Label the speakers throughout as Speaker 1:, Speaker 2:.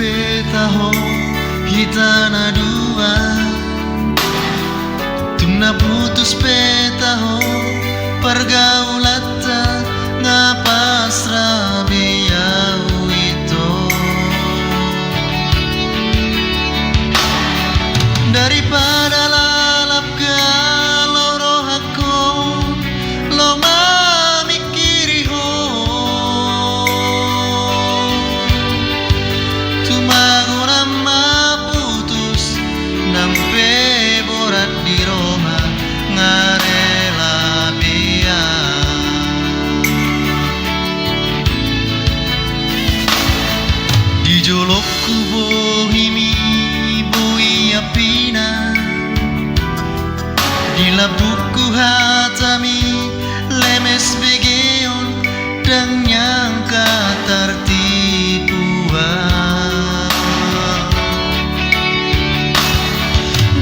Speaker 1: petaho kita na dua tuna putus petaho pergaulata ngapasra biyau itu daripada lalap galoro aku lo mamikiri ho tumagura maputus nampe borat di Roma ngarela bia di jolokku bohimi bui apina di labuku hatami lemes begeon dan nyangka tertipuan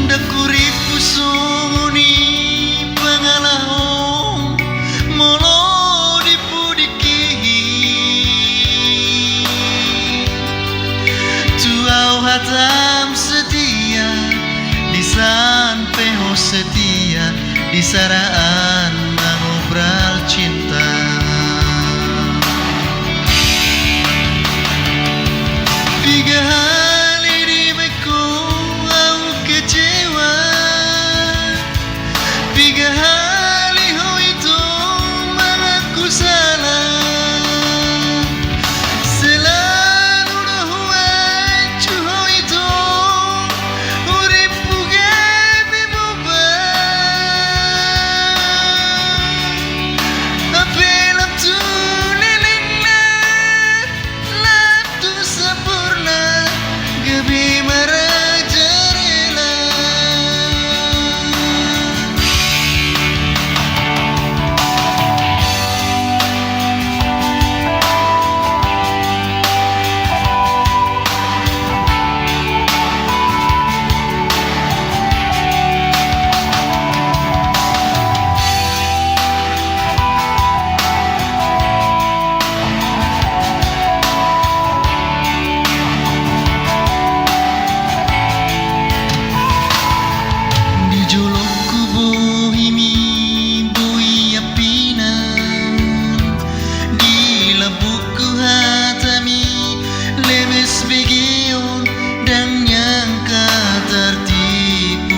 Speaker 1: dekuripu sunguni pengalahong molo dipudikihi tuau hatam setia di sampai setia di saraan mengobral cinta tiga hari di beku au kecewa tiga hari ho itu mengaku salah selalu dohuai cuho itu uripu gemi mubah apelam tu lelena latu sempurna gebi merajarela di jolokku bohimi bui apinan di labuku hatami lemes begeon dan nyangka tertipuan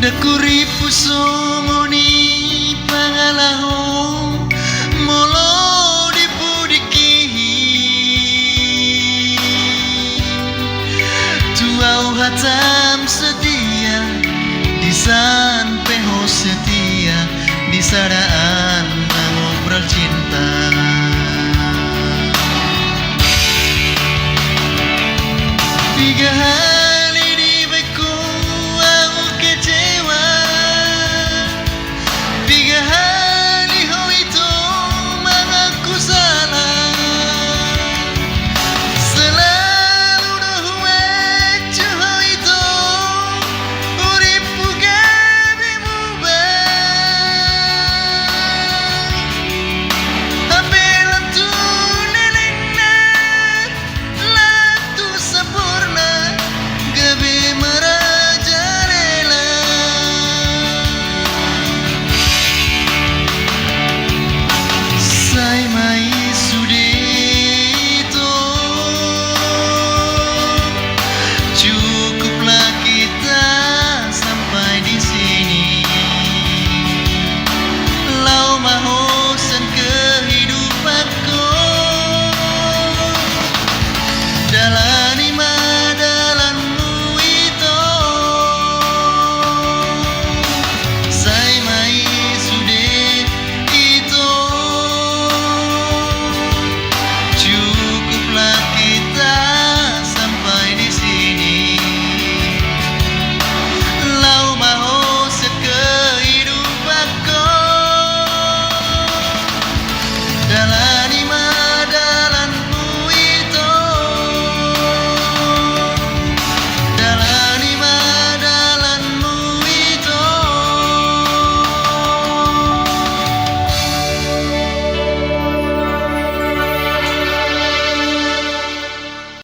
Speaker 1: dekuripu songoni pangalahong molo dipudikihi tuau hatam setia di sampai setia di saraan